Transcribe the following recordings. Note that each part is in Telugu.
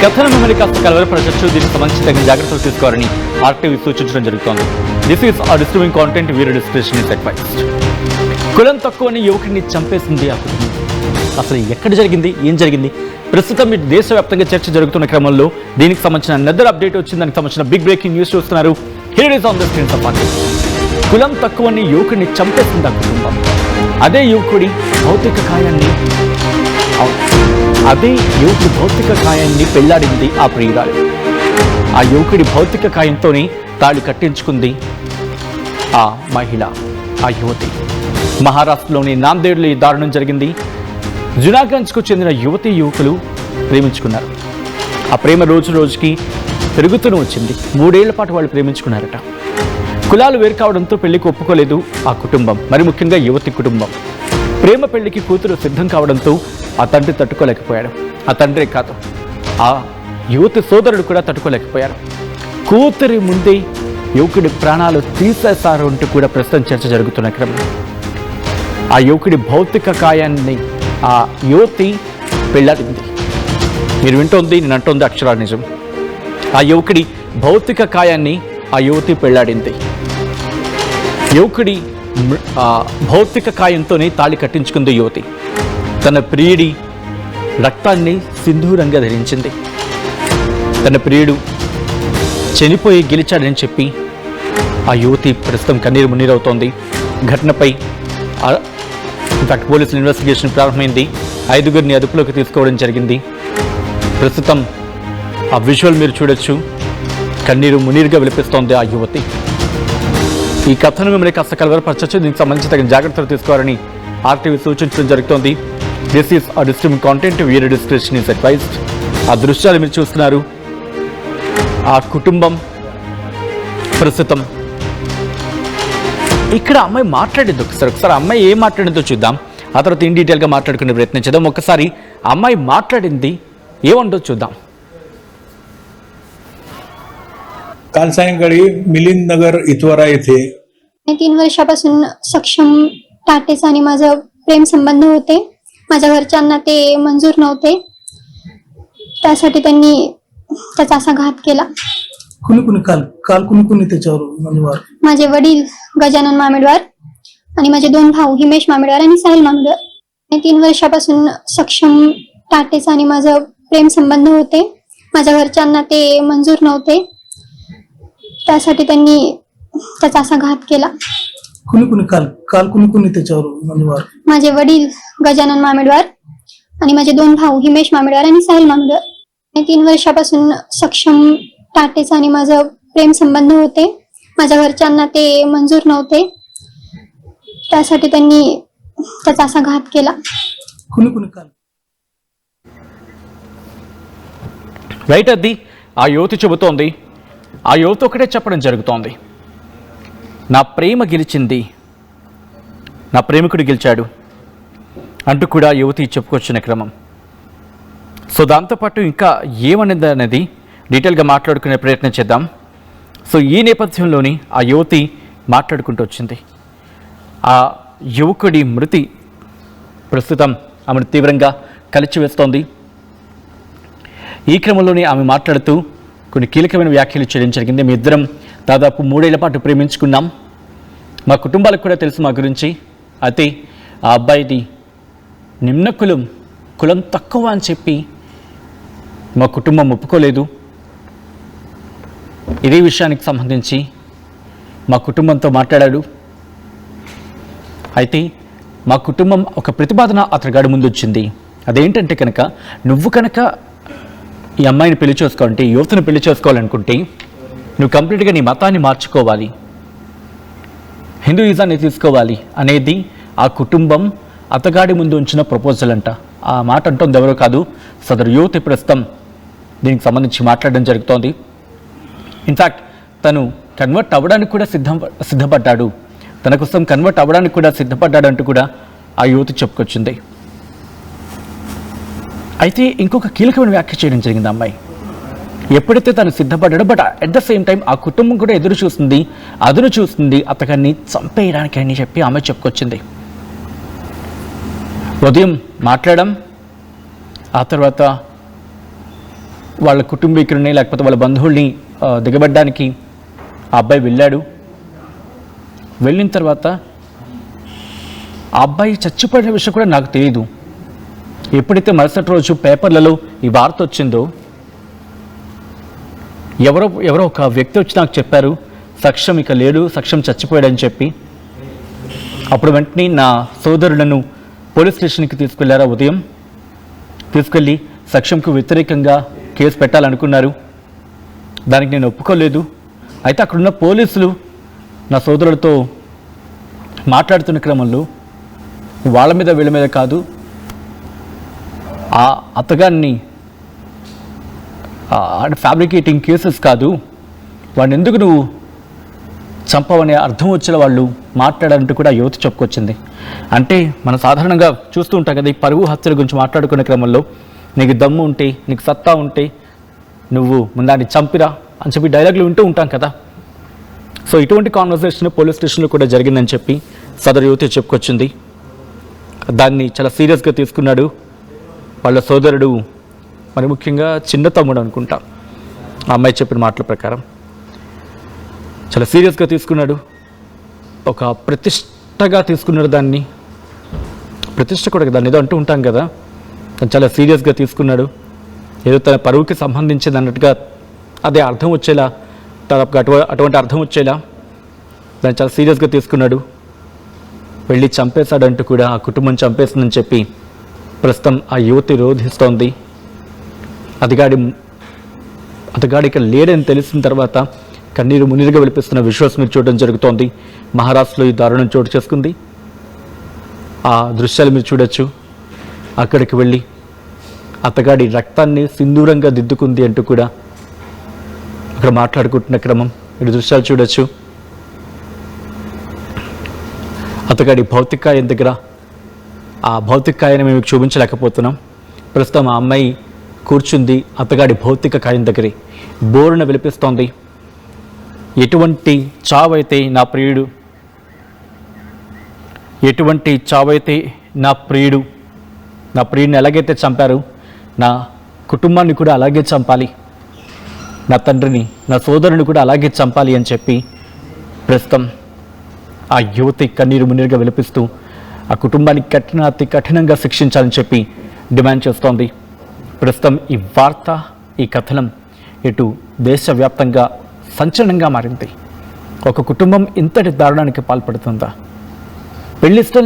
కథనం మిమ్మల్ని కాస్త కలవరపరచచ్చు. దీనికి సంబంధించి తగిన జాగ్రత్తలు తీసుకోవాలని ఆర్టీవీ సూచించడం జరుగుతోంది. This is a disturbing content. Viewer discretion is advised. కులం తక్కువని యువకుడిని చంపేసింది ఆ కుటుంబం. అసలు ఎక్కడ జరిగింది, ఏం జరిగింది? ప్రస్తుతం ఈ దేశవ్యాప్తంగా చర్చ జరుగుతున్న క్రమంలో దీనికి సంబంధించిన నెదర్ అప్డేట్ వచ్చింది. దానికి సంబంధించిన బిగ్ బ్రేకింగ్ న్యూస్ చూస్తున్నారు. Here is on the screen off RTV. కులం తక్కువని యువకుడిని చంపేసింది ఆ కుటుంబం. అదే యువకుడి భౌతిక కాయాన్ని పెళ్లాడింది ఆ ప్రియురాలు. ఆ యువకుడి భౌతిక కాయంతోనే తాళి కట్టించుకుంది ఆ మహిళ, ఆ యువతి. మహారాష్ట్రలోని నాందేడ్లో ఈ దారుణం జరిగింది. జునాగంజ్కు చెందిన యువతి యువకులు ప్రేమించుకున్నారు. ఆ ప్రేమ రోజు రోజుకి పెరుగుతూనే వచ్చింది. 3 ఏళ్ల పాటు వాళ్ళు ప్రేమించుకున్నారట. కులాలు వేరు కావడంతో పెళ్లికి ఒప్పుకోలేదు ఆ కుటుంబం, మరి ముఖ్యంగా యువతి కుటుంబం. ప్రేమ పెళ్లికి కూతురు సిద్ధం కావడంతో ఆ తండ్రి తట్టుకోలేకపోయాడు. ఆ తండ్రే కాదు, ఆ యువతి సోదరుడు కూడా తట్టుకోలేకపోయారు. కూతురి ముందే యువకుడి ప్రాణాలు తీసేశారు అంటూ కూడా ప్రస్తుతం చర్చ జరుగుతున్న క్రమం. ఆ యువకుడి భౌతిక కాయాన్ని ఆ యువతి పెళ్లాడింది. మీరు వింటోంది, నేను అంటోంది అక్షరాల నిజం. ఆ యువకుడి భౌతిక కాయాన్ని ఆ యువతి పెళ్లాడింది. యువకుడి భౌతిక కాయంతోనే తాళి కట్టించుకుంది యువతి. తన ప్రియుడి రక్తాన్ని సింధూరంగా ధరించింది. తన ప్రియుడు చనిపోయి గెలిచాడని చెప్పి ఆ యువతి ప్రస్తుతం కన్నీరు మున్నీరవుతోంది. ఘటనపై ఇన్ఫాక్ట్ పోలీసుల ఇన్వెస్టిగేషన్ ప్రారంభమైంది. 5గురిని అదుపులోకి తీసుకోవడం జరిగింది. ప్రస్తుతం ఆ విజువల్ మీరు చూడొచ్చు. కన్నీరు మునీరుగా విలపిస్తోంది ఆ యువతి. ఈ కథను మిమ్మల్ని కాస్త కలవరపరచచ్చు. దీనికి సంబంధించి తగిన జాగ్రత్తలు తీసుకోవాలని ఆర్టీవీ సూచించడం జరుగుతోంది. This is a disturbing content. Viewer discretion is advised. ఆ దృశ్యాలు మీరు చూస్తున్నారు. ఆ కుటుంబం ప్రస్తుతం ఇక్కడ అమ్మాయి మాట్లాడింది. ఒకసారి అమ్మాయి ఏం మాట్లాడిందో చూద్దాం. ఆ తర్వాత ఇన్ డీటెయిల్గా మాట్లాడుకునే ప్రయత్నం చేద్దాం. ఒకసారి అమ్మాయి మాట్లాడింది ఏమంటో చూద్దాం. काल सायंकाळी मिलिंद नगर इतवारा येथे 3 वर्षापासून सक्षम टाटेच आणि माझं प्रेम संबंध होते. माझ्या घरच्यांना ते मंजूर नव्हते. त्यासाठी त्यांनी त्याचा असा घात केला. कुणी काल कुणी त्याच्यावर माझे वडील गजानन मामेडवार आणि माझे 2 भाऊ हिमेश मामेडवार आणि साहिल मामेडवार. 3 वर्षापासून सक्षम टाटेच आणि माझं प्रेम संबंध होते. माझ्या घरच्यांना ते मंजूर नव्हते. त्यासाठी त्यांनी त्याचा असा घात केला. काल कुणी त्याच्यावर माझे वडील गजानन मामेडवार आणि माझे 2 भाऊ हिमेश मामेडवार आणि साहिल मामेडवार. 3 वर्षापासून सक्षम टाटेच आणि माझं प्रेम संबंध होते. माझ्या घरच्यांना ते मंजूर नव्हते. त्यासाठी त्यांनी त्याचा असा घात केला. రైట్, అది ఆ యువతి చెబుతోంది. ఆ యువత ఒకటే చెప్పడం జరుగుతోంది, నా ప్రేమ గెలిచింది, నా ప్రేమికుడు గెలిచాడు అంటూ కూడా యువతి చెప్పుకొచ్చిన క్రమం. సో దాంతోపాటు ఇంకా ఏమనేది అనేది డీటెయిల్గా మాట్లాడుకునే ప్రయత్నం చేద్దాం. సో ఈ నేపథ్యంలోని ఆ యువతి మాట్లాడుకుంటూ వచ్చింది. ఆ యువకుడి మృతి ప్రస్తుతం ఆమెను తీవ్రంగా కలిచివేస్తోంది. ఈ క్రమంలోనే ఆమె మాట్లాడుతూ కొన్ని కీలకమైన వ్యాఖ్యలు చేయడం జరిగింది. మీ ఇద్దరం దాదాపు 3 ఏళ్ల పాటు ప్రేమించుకున్నాం. మా కుటుంబాలకు కూడా తెలుసు మా గురించి. అయితే ఆ అబ్బాయిది నిమ్న కులం తక్కువ అని చెప్పి మా కుటుంబం ఒప్పుకోలేదు. ఇదే విషయానికి సంబంధించి మా కుటుంబంతో మాట్లాడాడు. అయితే మా కుటుంబం ఒక ప్రతిపాదన అతని గడి ముందు వచ్చింది. అదేంటంటే కనుక నువ్వు కనుక ఈ అమ్మాయిని పెళ్లి చేసుకోవాలంటే, యువతను పెళ్లి చేసుకోవాలనుకుంటే నువ్వు కంప్లీట్గా నీ మతాన్ని మార్చుకోవాలి, హిందూయిజాన్ని తీసుకోవాలి అనేది ఆ కుటుంబం అతగాడి ముందు ఉంచిన ప్రపోజల్ అంట. ఆ మాట అంటుంది ఎవరో కాదు, సదరు యువతి ప్రస్తుతం దీనికి సంబంధించి మాట్లాడడం జరుగుతోంది. ఇన్ఫ్యాక్ట్ తను కన్వర్ట్ అవ్వడానికి కూడా సిద్ధపడ్డాడు, తన కోసం కన్వర్ట్ అవ్వడానికి కూడా సిద్ధపడ్డాడు అంటూ కూడా ఆ యువతి చెప్పుకొచ్చింది. అయితే ఇంకొక కీలకమైన వ్యాఖ్య చేయడం జరిగింది అమ్మాయి. ఎప్పుడైతే తను సిద్ధపడ్డాడో, but at the same time ఆ కుటుంబం కూడా అదును చూస్తుంది అతగాన్ని చంపేయడానికి అని చెప్పి ఆమె చెప్పుకొచ్చింది. ఉదయం మాట్లాడడం, ఆ తర్వాత వాళ్ళ కుటుంబీకులని లేకపోతే వాళ్ళ బంధువుల్ని దిగబడ్డానికి ఆ అబ్బాయి వెళ్ళాడు. వెళ్ళిన తర్వాత ఆ అబ్బాయి చచ్చిపోయిన విషయం కూడా నాకు తెలియదు. ఎప్పుడైతే మరుసటి రోజు పేపర్లలో ఈ వార్త వచ్చిందో ఎవరో ఒక వ్యక్తి వచ్చి నాకు చెప్పారు, సక్షం ఇక లేడు, సక్షం చచ్చిపోయాడని చెప్పి. అప్పుడు వెంటనే నా సోదరులను పోలీస్ స్టేషన్కి తీసుకెళ్లారా ఉదయం. తీసుకెళ్ళి సక్షంకు వ్యతిరేకంగా కేసు పెట్టాలనుకున్నారు. దానికి నేను ఒప్పుకోలేదు. అయితే అక్కడున్న పోలీసులు నా సోదరులతో మాట్లాడుతున్న క్రమంలో వాళ్ళ మీద వీళ్ళ మీద కాదు, ఆ అత్తగారిని ఫ్యాబ్రికేటింగ్ కేసెస్ కాదు, వాడిని ఎందుకు నువ్వు చంపవనే అర్థం వచ్చేలా వాళ్ళు మాట్లాడాలంటూ కూడా యువతి చెప్పుకొచ్చింది. అంటే మనం సాధారణంగా చూస్తూ ఉంటాం కదా, ఈ పరువు హత్యల గురించి మాట్లాడుకునే క్రమంలో నీకు దమ్ము ఉంటే, నీకు సత్తా ఉంటే నువ్వు ముందాన్ని చంపిరా అని చెప్పి డైలాగులు వింటూ ఉంటాం కదా. సో ఇటువంటి కాన్వర్సేషన్ పోలీస్ స్టేషన్లో కూడా జరిగిందని చెప్పి సదరు యువతి చెప్పుకొచ్చింది. దాన్ని చాలా సీరియస్గా తీసుకున్నాడు వాళ్ళ సోదరుడు, మరి ముఖ్యంగా చిన్న తమ్ముడు అనుకుంటా, ఆ అమ్మాయి చెప్పిన మాటల ప్రకారం చాలా సీరియస్గా తీసుకున్నాడు. ఒక ప్రతిష్టగా తీసుకున్నాడు దాన్ని. ప్రతిష్ట కూడా దాన్ని ఏదో అంటూ ఉంటాం కదా, చాలా సీరియస్గా తీసుకున్నాడు. ఏదో తన పరువుకి సంబంధించింది అన్నట్టుగా అదే అర్థం వచ్చేలా, దాదాపుగా అటువంటి అర్థం వచ్చేలా దాన్ని చాలా సీరియస్గా తీసుకున్నాడు. వెళ్ళి చంపేశాడంటూ కూడా ఆ కుటుంబం చంపేసిందని చెప్పి ప్రస్తుతం ఆ యువతి రోధిస్తోంది. అతగాడికి లేడని తెలిసిన తర్వాత కన్నీరు మున్నీరుగా విలిపిస్తున్న విశ్వాస్ మీరు చూడడం జరుగుతోంది. మహారాష్ట్రలో ఈ దారుణం చోటు చేసుకుంది. ఆ దృశ్యాలు మీరు చూడొచ్చు. అక్కడికి వెళ్ళి అతగాడి రక్తాన్ని సింధూరంగా దిద్దుకుంది అంటూ కూడా అక్కడ మాట్లాడుకుంటున్న క్రమం ఈ దృశ్యాలు చూడొచ్చు. అతగాడి భౌతికాయం దగ్గర ఆ భౌతికాయాన్ని మేము చూపించలేకపోతున్నాం. ప్రస్తుతం ఆ అమ్మాయి కూర్చుంది అతగాడి భౌతిక కాయం దగ్గరే, బోరున విలిపిస్తోంది. ఎటువంటి చావైతే నా ప్రియుడు, ఎటువంటి చావైతే నా ప్రియుడిని ఎలాగైతే చంపారు, నా కుటుంబాన్ని కూడా అలాగే చంపాలి, నా తండ్రిని, నా సోదరుని కూడా అలాగే చంపాలి అని చెప్పి ప్రస్తుతం ఆ యువతి కన్నీరు మున్నీరుగా విలపిస్తూ ఆ కుటుంబానికి అతి కఠినంగా శిక్షించాలని చెప్పి డిమాండ్ చేస్తోంది. ప్రస్తుతం ఈ వార్త, ఈ కథనం ఇటు దేశవ్యాప్తంగా సంచలనంగా మారింది. ఒక కుటుంబం ఇంతటి దారుణానికి పాల్పడుతుందా? పెళ్ళి ఇష్టం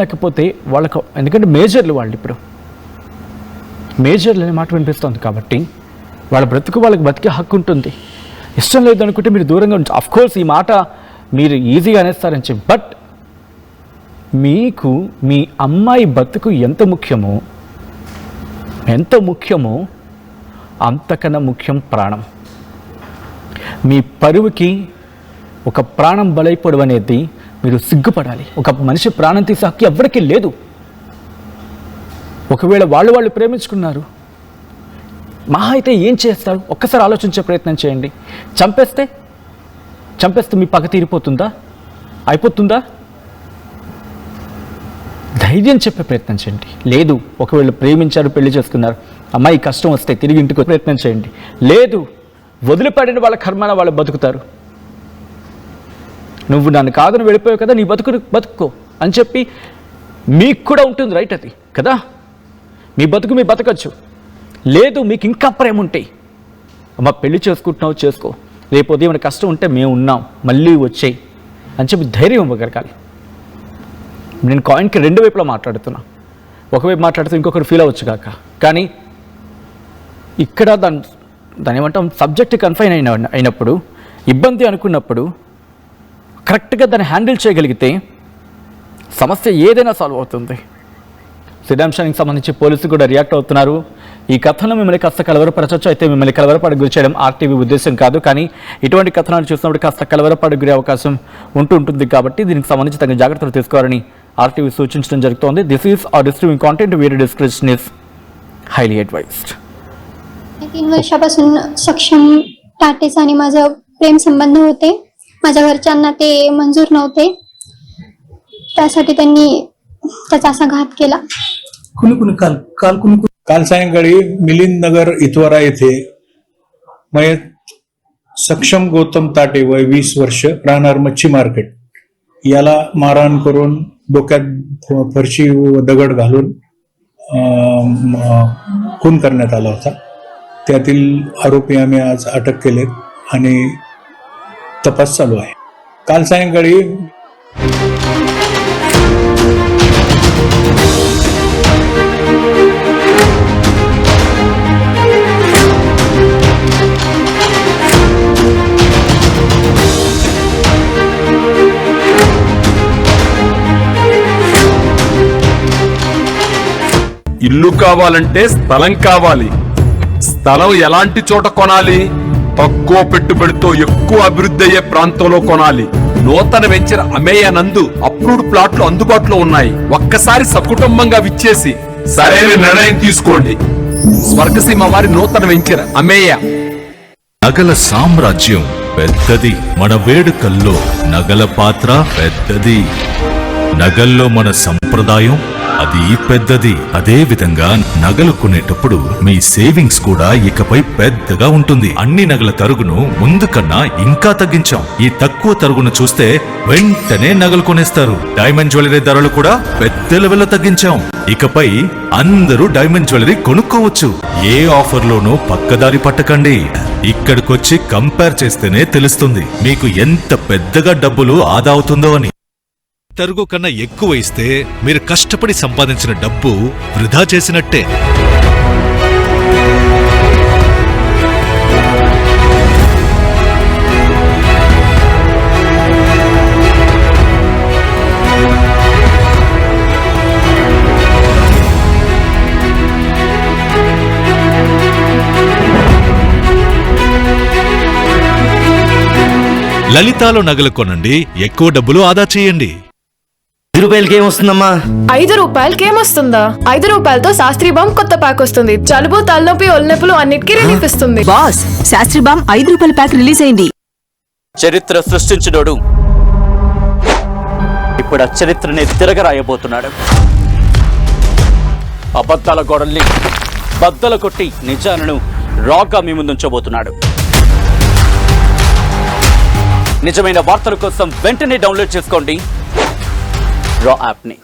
లేకపోతే వాళ్ళకు, ఎందుకంటే మేజర్లు వాళ్ళు, ఇప్పుడు మేజర్లు అనే మాట వినిపిస్తుంది కాబట్టి వాళ్ళ బ్రతుకు వాళ్ళకి బతికే హక్కు ఉంటుంది. ఇష్టం లేదు అనుకుంటే మీరు దూరంగా ఉంచి, అఫ్కోర్స్ ఈ మాట మీరు ఈజీగా అనేస్తారని చెప్పి, బట్ మీకు మీ అమ్మాయి బతుకు ఎంత ముఖ్యమో అంతకన్నా ముఖ్యం ప్రాణం. మీ పరువుకి ఒక ప్రాణం బలైపోవడం అనేది మీరు సిగ్గుపడాలి. ఒక మనిషి ప్రాణం తీసే హక్కు ఎవరికీ లేదు. ఒకవేళ వాళ్ళు ప్రేమించుకున్నారు, మహా అయితే ఏం చేస్తారు ఒక్కసారి ఆలోచించే ప్రయత్నం చేయండి. చంపేస్తే మీ పగ తీరిపోతుందా? అయిపోతుందా? ధైర్యం చెప్పే ప్రయత్నం చేయండి. లేదు, ఒకవేళ ప్రేమించారు, పెళ్లి చేసుకున్నారు, అమ్మాయి కష్టం వస్తే తిరిగి ఇంటికి ప్రయత్నం చేయండి. లేదు, వదిలిపడిన వాళ్ళ కర్మన వాళ్ళు బతుకుతారు. నువ్వు నన్ను కాదని వెళ్ళిపోయావు కదా, నీ బతుకో అని చెప్పి మీకు కూడా ఉంటుంది రైట్, అది కదా, మీ బతకచ్చు. లేదు, మీకు ఇంకా ప్రేమ ఉంటే అమ్మ పెళ్లి చేసుకుంటున్నావు, చేసుకో, రేపు ఉదయం కష్టం ఉంటే మేము ఉన్నాం, మళ్ళీ వచ్చేయి అని చెప్పి ధైర్యం ఇవ్వగలగాలి. నేను కాయిన్కి రెండు వైపులా మాట్లాడుతున్నా. ఒకవైపు మాట్లాడితే ఇంకొకరు ఫీల్ అవ్వచ్చు కాక, కానీ ఇక్కడ దాని ఏమంటాం, సబ్జెక్ట్ కన్ఫైన్ అయినప్పుడు, ఇబ్బంది అనుకున్నప్పుడు కరెక్ట్గా దాన్ని హ్యాండిల్ చేయగలిగితే సమస్య ఏదైనా సాల్వ్ అవుతుంది. ఇదే అంశానికి సంబంధించి పోలీసులు కూడా రియాక్ట్ అవుతున్నారు. ఈ కథనం మిమ్మల్ని కాస్త కలవరపరచవచ్చు, అయితే మిమ్మల్ని కలవరపాటుకు గురి చేయడం ఆర్టీవీ ఉద్దేశం కాదు. కానీ ఇటువంటి కథనాలు చూసినప్పుడు కాస్త కలవరపాటుకు గురే అవకాశం ఉంటుంది కాబట్టి దీనికి సంబంధించి తగిన జాగ్రత్తలు తీసుకోవాలని ఆర్టీవీ సూచించడం జరుగుతోంది. This is our distributing content, video description is highly advised. 3 वर्षापासून सक्षम टाटेचा आणि माझं प्रेम संबंध होते. माझ्या घरच्यांना ते मंजूर नव्हते, त्यासाठी त्यांनी त्याचा असा घात केला. कुणी काल काल सायंकाळी मिलिंद नगर इतवारा येथे मयत सक्षम गौतम ताटे वय 20 वर्ष राहणार मच्छी मार्केट याला मारहाण करून डोक्यात फरशी व दगड घालून खून करण्यात आला होता. त्यातील आरोपी आम्ही आज अटक केलेत आणि तपास चालू आहे. काल सायंकाळी ఇల్లు కావాలంటే స్థలం కావాలి. స్థలం ఎలాంటి చోట కొనాలి? తక్కువ పెట్టుబడితో ఎక్కువ అభివృద్ధి అయ్యే ప్రాంతంలో కొనాలి. నూతన వెంచర్ అమేయ నందు అప్రూవ్డ్ ప్లాట్లు అందుబాటులో ఉన్నాయి. ఒక్కసారి సకుటుంబంగా విచ్చేసి సరైన నిర్ణయం తీసుకోండి. స్వర్గసీమ వారి నూతన వెంచర్ అమేయ. నగల సామ్రాజ్యం పెద్దది, మన వేడుకల్లో నగల పాత్ర పెద్దది. నగల్లో మన సంప్రదాయం అది పెద్దది. అదే విధంగా నగలు కొనేటప్పుడు మీ సేవింగ్స్ కూడా ఇకపై పెద్దగా ఉంటుంది. అన్ని నగల తరుగును ముందు కన్నా ఇంకా తగ్గించాం. ఈ తక్కువ తరుగును చూస్తే వెంటనే నగలు కొనేస్తారు. డైమండ్ జ్యువెలరీ ధరలు కూడా పెద్ద లెవెల్లో తగ్గించాం. ఇకపై అందరూ డైమండ్ జ్యువెలరీ కొనుక్కోవచ్చు. ఏ ఆఫర్లోనూ పక్కదారి పట్టకండి. ఇక్కడికొచ్చి కంపేర్ చేస్తేనే తెలుస్తుంది మీకు ఎంత పెద్దగా డబ్బులు ఆదా అవుతుందో అని. తరుగు కన్నా ఎక్కువ ఇస్తే మీరు కష్టపడి సంపాదించిన డబ్బు వృధా చేసినట్టే. లలితాలో నగలు కొనండి, ఎక్కువ డబ్బులు ఆదా చేయండి. 5 రూపాయలకి ఏమొస్తుందమ్మా? 5 రూపాయలకి ఏమొస్తుందా? 5 రూపాయలతో శాస్త్రీ బామ్ కొత్త ప్యాక్ వస్తుంది. జలుబు, తలనొప్పి, ఒళ్ళనొప్పులు అన్నిటికీ రిలీఫ్ ఇస్తుంది. బాస్, శాస్త్రీ బామ్ 5 రూపాయల ప్యాక్ రిలీజ్ అయింది. చరిత్ర సృష్టించినోడు ఇప్పుడు ఆ చరిత్రని తిరగరాయబోతున్నాడు. అబద్ధాల గోడల్ని బద్దల కొట్టి నిజాలను రాగా మీ ముందుంచబోతున్నాడు. నిజమైన వార్తల కోసం వెంటనే డౌన్లోడ్ చేసుకోండి రా యాప్ని.